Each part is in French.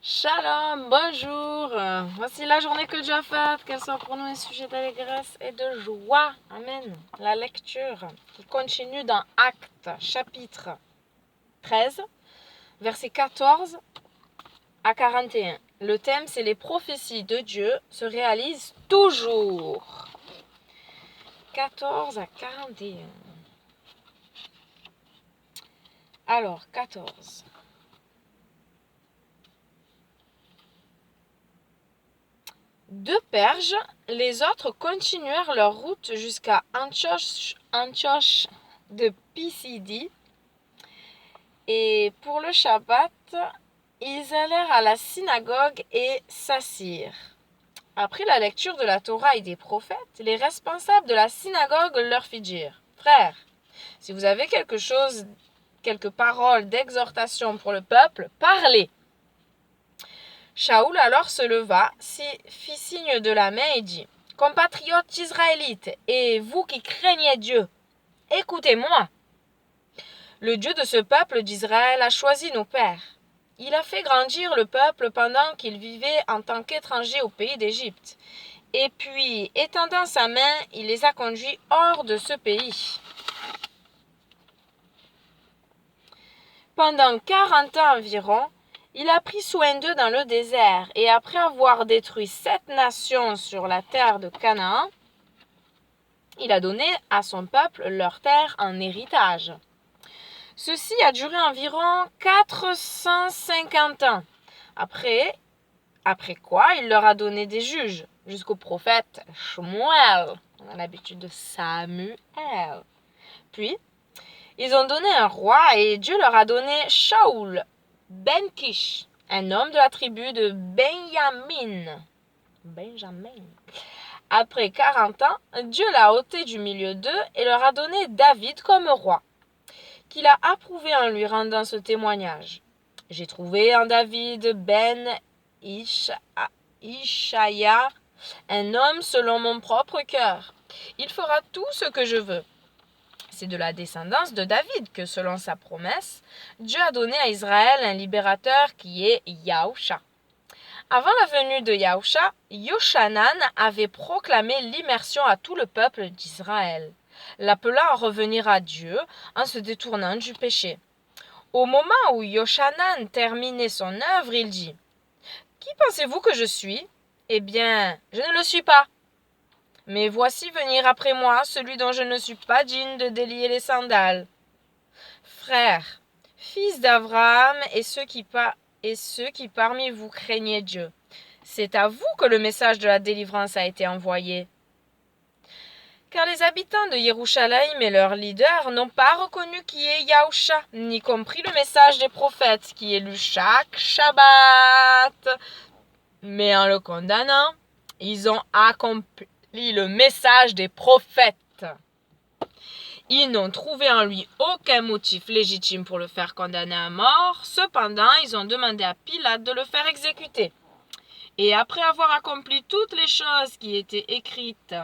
Shalom, bonjour. Voici la journée que Dieu a faite. Qu'elle soit pour nous un sujet d'allégresse et de joie. Amen. La lecture qui continue dans Actes, chapitre 13, versets 14 à 41. Le thème, c'est les prophéties de Dieu se réalisent toujours. 14 à 41. Alors, 14. De Perge, les autres continuèrent leur route jusqu'à Antioche de Pisidie, et pour le Shabbat, ils allèrent à la synagogue et s'assirent. Après la lecture de la Torah et des prophètes, les responsables de la synagogue leur fit dire : « Frères, si vous avez quelques paroles d'exhortation pour le peuple, parlez. » Shaoul alors se leva, fit signe de la main et dit : « Compatriotes israélites, et vous qui craignez Dieu, écoutez-moi. Le Dieu de ce peuple d'Israël a choisi nos pères. Il a fait grandir le peuple pendant qu'ils vivaient en tant qu'étrangers au pays d'Égypte. Et puis, étendant sa main, il les a conduits hors de ce pays. Pendant 40 ans environ, il a pris soin d'eux dans le désert, et après avoir détruit 7 nations sur la terre de Canaan, il a donné à son peuple leur terre en héritage. Ceci a duré environ 450 ans. Après quoi, il leur a donné des juges, jusqu'au prophète Shmuel. On a l'habitude de Samuel. Puis, ils ont donné un roi, et Dieu leur a donné Shaoul ben Kish, un homme de la tribu de Benjamin. Après 40 ans, Dieu l'a ôté du milieu d'eux et leur a donné David comme roi, qu'il a approuvé en lui rendant ce témoignage. J'ai trouvé en David ben Ishaya un homme selon mon propre cœur. Il fera tout ce que je veux. C'est de la descendance de David que, selon sa promesse, Dieu a donné à Israël un libérateur qui est Yahusha. Avant la venue de Yahusha, Yoshanan avait proclamé l'immersion à tout le peuple d'Israël, l'appelant à revenir à Dieu en se détournant du péché. Au moment où Yoshanan terminait son œuvre, il dit : « Qui pensez-vous que je suis ? Eh bien, je ne le suis pas. Mais voici venir après moi celui dont je ne suis pas digne de délier les sandales. Frères, fils d'Abraham et ceux qui parmi vous craignez Dieu, c'est à vous que le message de la délivrance a été envoyé. Car les habitants de Yerushalayim et leurs leaders n'ont pas reconnu qui est Yahusha, ni compris le message des prophètes qui est lu chaque Shabbat. Mais en le condamnant, ils ont accompli le message des prophètes. Ils n'ont trouvé en lui aucun motif légitime pour le faire condamner à mort. Cependant, ils ont demandé à Pilate de le faire exécuter. Et après avoir accompli toutes les choses qui étaient écrites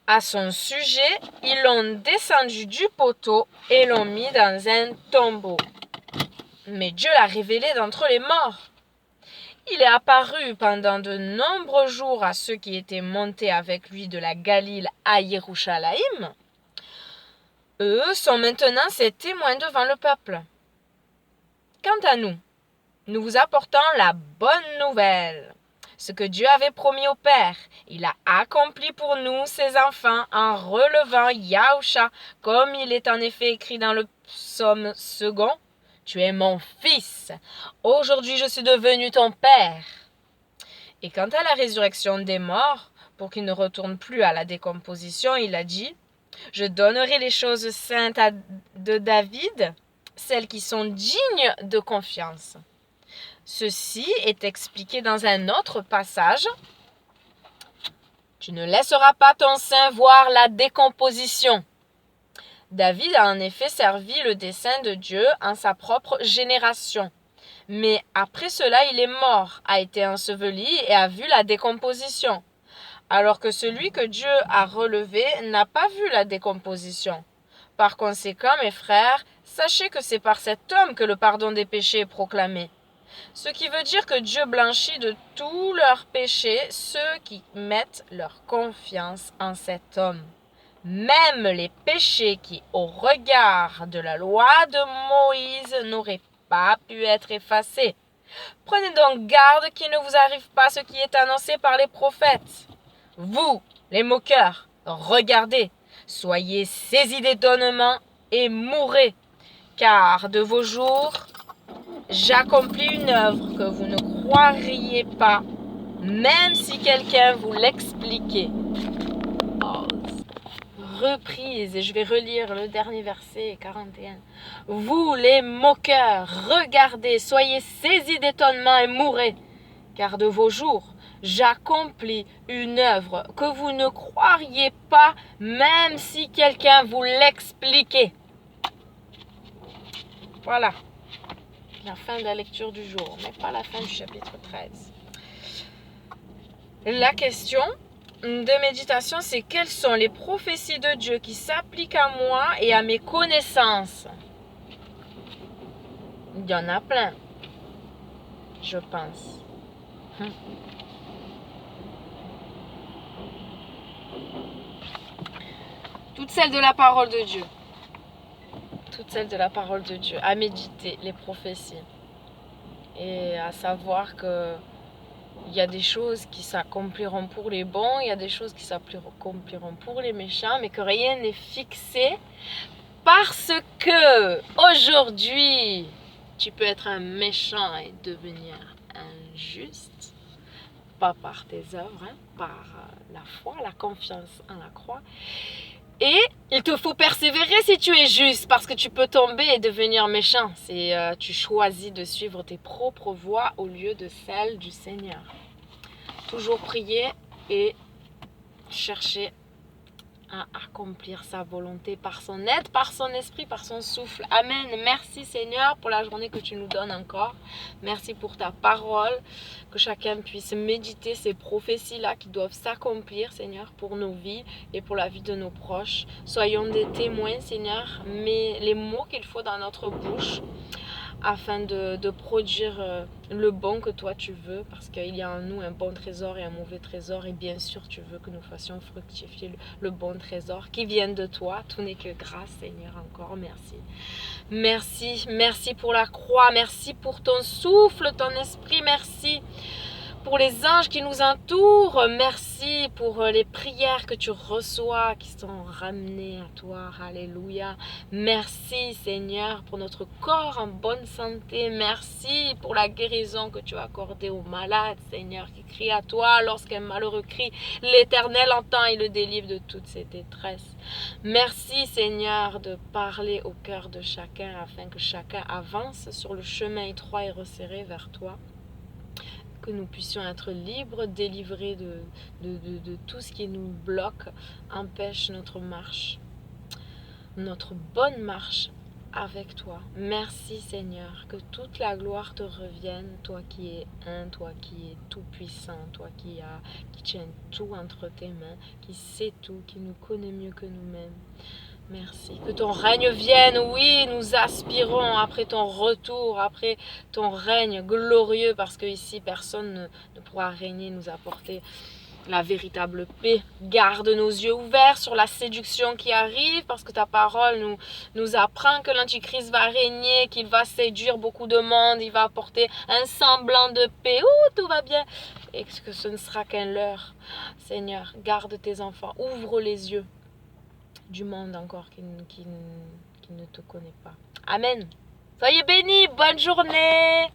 à son sujet, ils l'ont descendu du poteau et l'ont mis dans un tombeau. Mais Dieu l'a révélé d'entre les morts. Il est apparu pendant de nombreux jours à ceux qui étaient montés avec lui de la Galile à Yerushalayim. Eux sont maintenant ses témoins devant le peuple. Quant à nous, nous vous apportons la bonne nouvelle. Ce que Dieu avait promis au Père, il a accompli pour nous, ses enfants, en relevant Yahusha, comme il est en effet écrit dans le psaume 2. Tu es mon fils. Aujourd'hui, je suis devenu ton père. Et quant à la résurrection des morts, pour qu'il ne retourne plus à la décomposition, il a dit : je donnerai les choses saintes de David, celles qui sont dignes de confiance. Ceci est expliqué dans un autre passage. Tu ne laisseras pas ton sein voir la décomposition. David a en effet servi le dessein de Dieu en sa propre génération. Mais après cela, il est mort, a été enseveli et a vu la décomposition. Alors que celui que Dieu a relevé n'a pas vu la décomposition. Par conséquent, mes frères, sachez que c'est par cet homme que le pardon des péchés est proclamé. Ce qui veut dire que Dieu blanchit de tous leurs péchés ceux qui mettent leur confiance en cet homme. Même les péchés qui, au regard de la loi de Moïse, n'auraient pas pu être effacés. Prenez donc garde qu'il ne vous arrive pas ce qui est annoncé par les prophètes. Vous, les moqueurs, regardez, soyez saisis d'étonnement et mourrez, car de vos jours, j'accomplis une œuvre que vous ne croiriez pas, même si quelqu'un vous l'expliquait. Reprise, et je vais relire le dernier verset, 41. Vous, les moqueurs, regardez, soyez saisis d'étonnement et mourrez, car de vos jours, j'accomplis une œuvre que vous ne croiriez pas, même si quelqu'un vous l'expliquait. Voilà, la fin de la lecture du jour, mais pas la fin du chapitre 13. La question de méditation, c'est quelles sont les prophéties de Dieu qui s'appliquent à moi et à mes connaissances? Il y en a plein, je pense. Toutes celles de la parole de Dieu. Toutes celles de la parole de Dieu. À méditer les prophéties. Et à savoir que il y a des choses qui s'accompliront pour les bons, il y a des choses qui s'accompliront pour les méchants, mais que rien n'est fixé parce que aujourd'hui, tu peux être un méchant et devenir un juste, pas par tes œuvres, par la foi, la confiance en la croix. Et il te faut persévérer si tu es juste, parce que tu peux tomber et devenir méchant. Si tu choisis de suivre tes propres voies au lieu de celles du Seigneur. Toujours prier et chercher à accomplir sa volonté par son aide, par son esprit, par son souffle. Amen. Merci Seigneur pour la journée que tu nous donnes encore. Merci pour ta parole, que chacun puisse méditer ces prophéties-là qui doivent s'accomplir, Seigneur, pour nos vies et pour la vie de nos proches. Soyons des témoins, Seigneur, mais les mots qu'il faut dans notre bouche, afin de produire le bon que toi tu veux, parce qu'il y a en nous un bon trésor et un mauvais trésor, et bien sûr tu veux que nous fassions fructifier le bon trésor qui vient de toi. Tout n'est que grâce, Seigneur, encore merci. Merci pour la croix, merci pour ton souffle, ton esprit, merci pour les anges qui nous entourent, merci pour les prières que tu reçois, qui sont ramenées à toi, alléluia. Merci Seigneur pour notre corps en bonne santé, merci pour la guérison que tu as accordée aux malades, Seigneur, qui crient à toi lorsqu'un malheureux crie, l'Éternel entend et le délivre de toutes ses détresses. Merci Seigneur de parler au cœur de chacun afin que chacun avance sur le chemin étroit et resserré vers toi. Que nous puissions être libres, délivrés de tout ce qui nous bloque, empêche notre marche, notre bonne marche avec toi. Merci Seigneur, que toute la gloire te revienne, toi qui es un, toi qui es tout puissant, toi qui tiens tout entre tes mains, qui sait tout, qui nous connaît mieux que nous-mêmes. Merci. Que ton règne vienne, oui, nous aspirons après ton retour, après ton règne glorieux, parce que ici personne ne pourra régner, nous apporter la véritable paix. Garde nos yeux ouverts sur la séduction qui arrive, parce que ta parole nous apprend que l'Antichrist va régner, qu'il va séduire beaucoup de monde, il va apporter un semblant de paix, tout va bien, et que ce ne sera qu'un leurre. Seigneur, garde tes enfants, ouvre les yeux du monde encore qui ne te connaît pas. Amen. Soyez bénis, bonne journée.